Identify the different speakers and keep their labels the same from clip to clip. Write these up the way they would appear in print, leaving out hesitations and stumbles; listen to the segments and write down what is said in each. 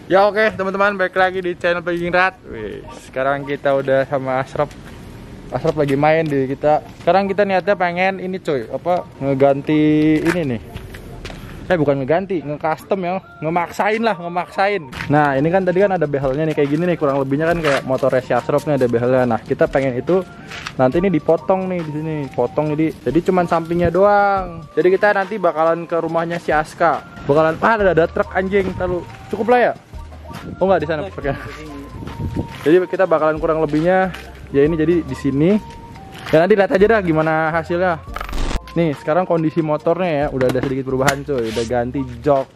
Speaker 1: Ya oke teman-teman, balik lagi di channel Pegingrat. Wih, sekarang kita udah sama Ashraf. Ashraf lagi main di kita. Sekarang kita niatnya pengen ini coy, apa ngeganti ini nih. Bukan ngeganti, nge-custom ya, ngemaksain lah, ngemaksain. Nah ini kan tadi kan ada behelnya nih kayak gini nih, kurang lebihnya kan kayak motor si Ashraf nih ada behelnya. Nah kita pengen itu nanti ini dipotong nih di sini, potong jadi cuman sampingnya doang. Jadi kita nanti bakalan ke rumahnya si Aska. Bakalan ada truk anjing, terlalu cukup lah ya. Oh nggak di sana pakai. Jadi kita bakalan kurang lebihnya ya ini jadi di sini. Ya nanti lihat aja dah gimana hasilnya. Nih sekarang kondisi motornya ya udah ada sedikit perubahan coy. Udah ganti jok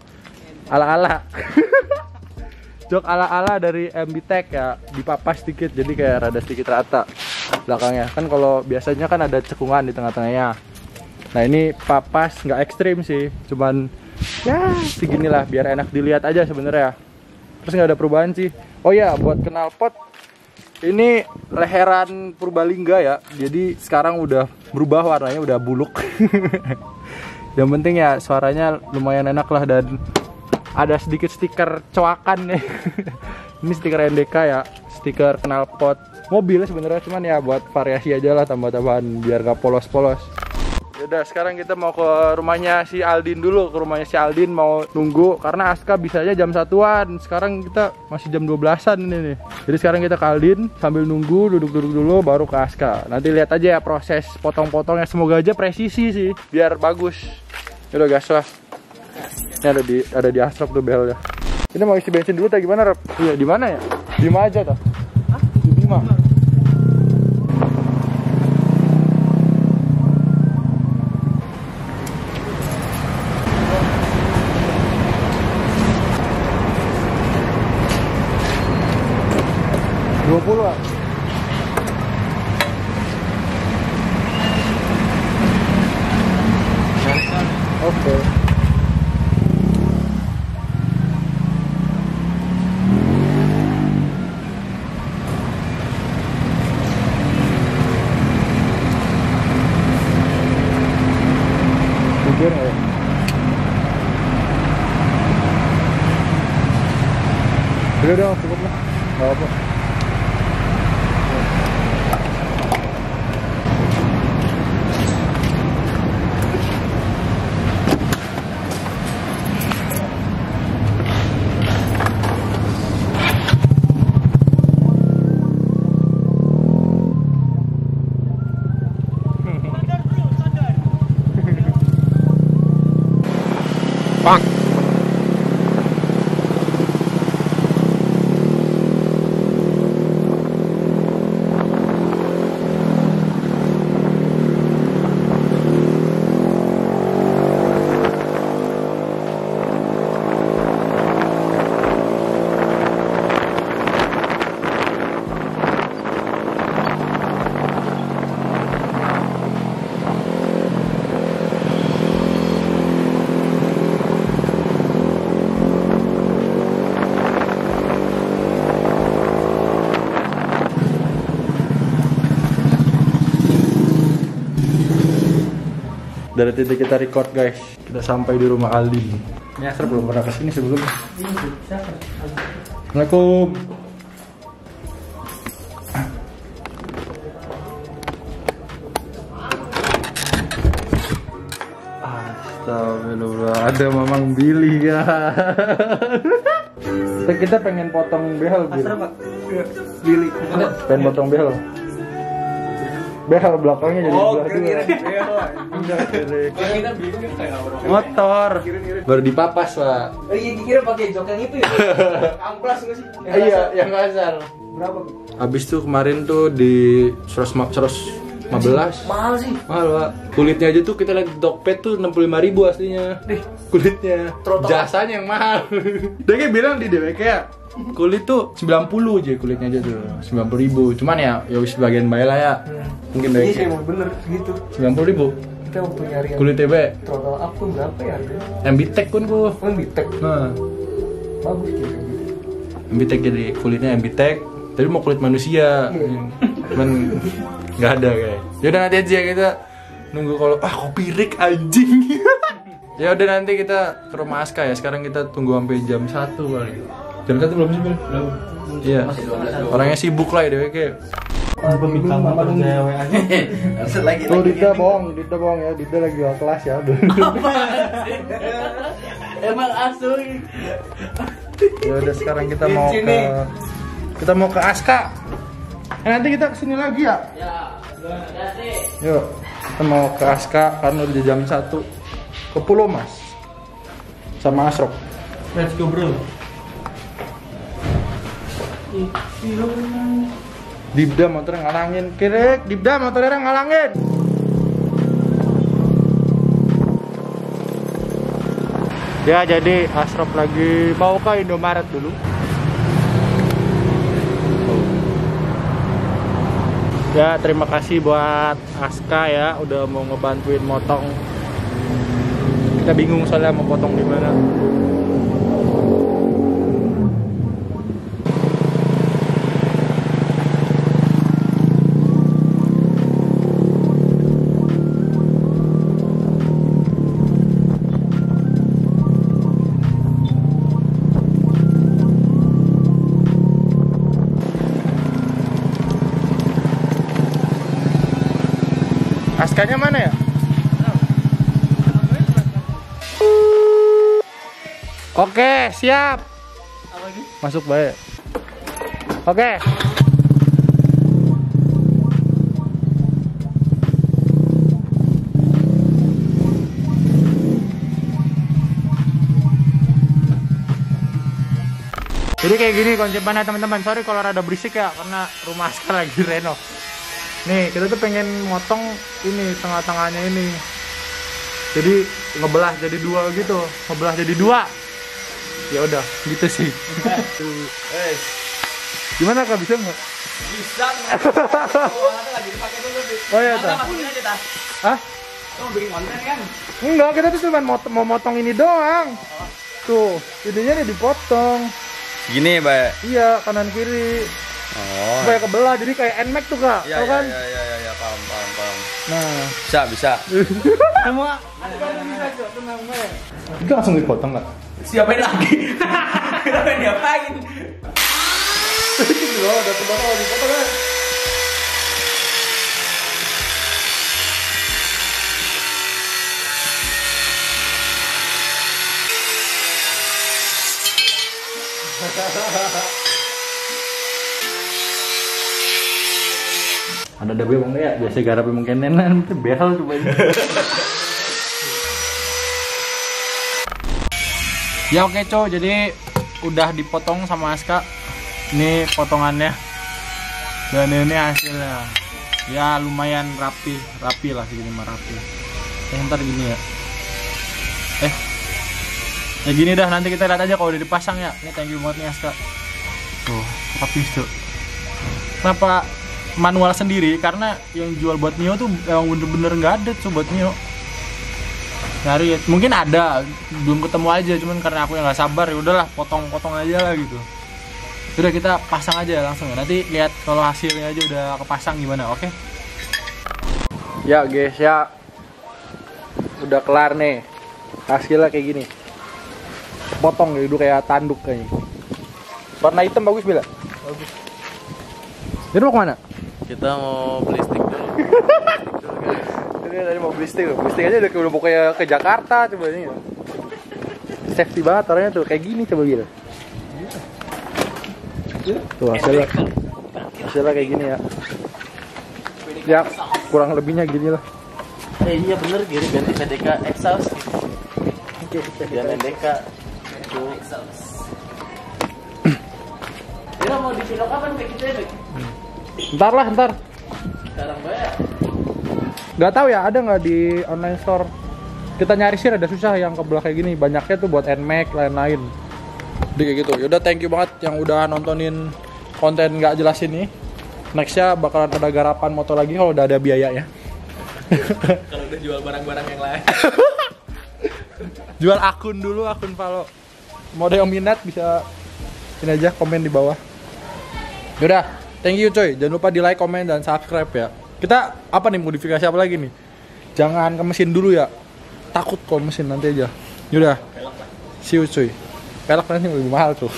Speaker 1: ala-ala. Jok ala-ala dari MB Tech ya, dipapas sedikit jadi kayak rada sedikit rata belakangnya. Kan kalau biasanya kan ada cekungan di tengah-tengahnya. Nah ini papas nggak ekstrim sih, cuman ya seginilah biar enak dilihat aja sebenarnya. Terus nggak ada perubahan sih. Oh ya, buat knalpot ini leheran Purbalingga ya. Jadi sekarang udah berubah warnanya, udah buluk. Yang penting ya suaranya lumayan enak lah dan ada sedikit stiker coakan nih. Ini stiker NDK ya, stiker knalpot mobil sebenarnya, cuman ya buat variasi aja lah, tambah-tambahan biar gak polos-polos. Yaudah sekarang kita mau ke rumahnya si Aldin dulu. Ke rumahnya si Aldin mau nunggu karena Aska bisa aja jam 1-an. Sekarang kita masih jam 12-an ini nih. Jadi sekarang kita ke Aldin sambil nunggu, duduk-duduk dulu baru ke Aska. Nanti lihat aja ya proses potong-potongnya, semoga aja presisi sih biar bagus. Yaudah gas lah. Ini ada di Ashraf tuh belnya. Ini mau isi bensin dulu atau gimana, Rep? Iya, di mana ya? Di Bima aja tuh. Hah? Di Bima. Lah. Oke. Jujur ya. Udah cukup lah. Gak apa. Bang. Dari titik kita record guys, kita sampai di rumah Aldin. Ini Ashraf belum pernah kesini sebelumnya. Assalamualaikum. Astagfirullah, ada Mamang Billy ya. Kita pengen potong behel Billy. Pengen potong behel. Behel belakangnya jadi sebelah dua.
Speaker 2: Kita bingung kayak orang
Speaker 1: Motor baru dipapas Pak.
Speaker 2: Oh iya, kira pakai jok yang itu ya? Amplas nggak sih?
Speaker 1: Iya, yang kasar.
Speaker 2: Berapa?
Speaker 1: Habis tuh kemarin tuh di 115.
Speaker 2: Mahal sih.
Speaker 1: Mahal Pak. Kulitnya aja tuh kita lihat Tokped tuh 65.000 aslinya. Kulitnya. Jasanya yang mahal. Dia kayak bilang di DWK ya, kulit tuh 90 aja kulitnya aja tuh 90.000. Cuman ya sebagian bayar lah ya. Mungkin
Speaker 2: Iya
Speaker 1: DWK
Speaker 2: sih emang bener segitu.
Speaker 1: 90.000.
Speaker 2: Kita waktu nyari yang
Speaker 1: Kulit TB.
Speaker 2: throttle up tuh berapa ya harganya?
Speaker 1: MB Tech pun gua.
Speaker 2: Kan bitek.
Speaker 1: Nah,
Speaker 2: Bagus kayak gitu.
Speaker 1: MB Tech jadi kulitnya MB Tech. Tapi mau kulit manusia. Cuman nggak ada kayak. Yaudah nanti aja kita nunggu kalau kopi rik anjing. Ya udah nanti kita ke rumah Aska ya. Sekarang kita tunggu sampai jam 1 kali. Jam 1 belum sih, Bil?
Speaker 3: Belum.
Speaker 1: Iya.
Speaker 2: Masih 12.
Speaker 1: Orangnya sibuk lah ya, kayak.
Speaker 3: Minta nomor cewek aja.
Speaker 2: Lagi.
Speaker 1: Tuh Dida bohong ya. Dida lagi gak kelas ya.
Speaker 2: Emang asuh.
Speaker 1: Ya udah sekarang kita mau ke Aska. Nanti kita kesini lagi ya.
Speaker 2: Ya, hati.
Speaker 1: Yuk, kita mau ke Aska karena udah jam 1. Ke Pulau Mas. Sama Asrok.
Speaker 3: Let's go bro.
Speaker 1: Dibda motornya ngalangin, Kirek. Dibda motornya ngalangin. Ya jadi Asrop lagi mau ke Indomaret dulu. Ya terima kasih buat Aska ya udah mau ngebantuin motong. Kita bingung soalnya mau potong di mana. Askanya mana ya? Oke, siap. Masuk baik. Oke. Jadi kayak gini konsepnya teman-teman. Sorry kalau rada berisik ya karena rumah Aska lagi renov. Nih, kita tuh pengen motong ini tengah-tengahnya ini. Jadi ngebelah jadi dua gitu, ngebelah jadi dua. Ya udah, gitu sih. Gimana Kak, bisa nggak?
Speaker 2: Bisa. Keuangannya lagi dipakai dulu.
Speaker 1: Oh iya,
Speaker 2: Masa masukin aja, Tas.
Speaker 1: Hah?
Speaker 2: Kamu bikin konten kan?
Speaker 1: Enggak, kita tuh cuma mau motong ini doang. Tuh, ininya nih dipotong.
Speaker 3: Gini, Mbak.
Speaker 1: Iya, kanan kiri.
Speaker 3: Oh.
Speaker 1: Supaya kebelah, jadi kayak NMAX tuh Kak.
Speaker 3: Iya,
Speaker 1: Tahu kan?
Speaker 3: iya, paham.
Speaker 1: Nah,
Speaker 3: Bisa.
Speaker 1: semua itu langsung dipotong nggak?
Speaker 2: Siapain lagi? Kenapa diapain?
Speaker 1: Loh, udah kebakar dipotong kan? Ada dabe bang ya, biasa garap mungkin nenan, itu behel coba ini. Ya oke cow, jadi udah dipotong sama Aska. Ini potongannya. Dan ini hasilnya. Ya lumayan rapi lah segini mah rapi. Ntar gini ya. Ya gini dah, nanti kita lihat aja kalau udah dipasang ya. Ini thank you banget nih Aska. Tuh, rapi tuh. Kenapa manual sendiri? Karena yang jual buat Mio tuh emang bener-bener nggak ada tuh buat Mio. Nyari, mungkin ada, belum ketemu aja, cuman karena aku yang nggak sabar ya udahlah potong aja lah gitu. Udah kita pasang aja langsung ya. Nanti lihat kalau hasilnya aja udah kepasang gimana, oke? Ya guys ya, udah kelar nih. Hasilnya kayak gini. Potong gitu kayak tanduk kayaknya. Warna hitam bagus bila? Bagus. Jadi mau kemana?
Speaker 3: Kita mau beli stick dulu.
Speaker 1: Ini tadi mau beli stick aja udah mau kayak ke Jakarta coba ini. Safety banget orangnya tuh, kayak gini coba gitu. Tuh hasilnya kayak gini ya. Ya kurang lebihnya gini lah.
Speaker 3: Iya bener, gini ganti PDK exhaust. Jangan PDK.
Speaker 2: Dia mau disilok kapan kayak gitu ya?
Speaker 1: Ntar.
Speaker 2: Sekarang bayar.
Speaker 1: Nggak tahu ya, ada nggak di online store? Kita nyari sih ada susah yang kebelah kayak gini. Banyaknya tuh buat NMAX lain-lain. Jadi kayak gitu. Yaudah thank you banget yang udah nontonin konten nggak jelas ini. Nextnya bakalan ada garapan motor lagi kalau udah ada biayanya.
Speaker 2: Kalau udah jual barang-barang yang lain.
Speaker 1: Jual akun dulu, akun follow. Mau ada yang minat bisa ini aja komen di bawah. Yaudah, thank you coy. Jangan lupa di like, komen, dan subscribe ya. Kita apa nih, modifikasi apa lagi nih? Jangan ke mesin dulu ya. Takut kalau mesin nanti aja. Yaudah, see you cuy. Pelak nanti lebih mahal tuh.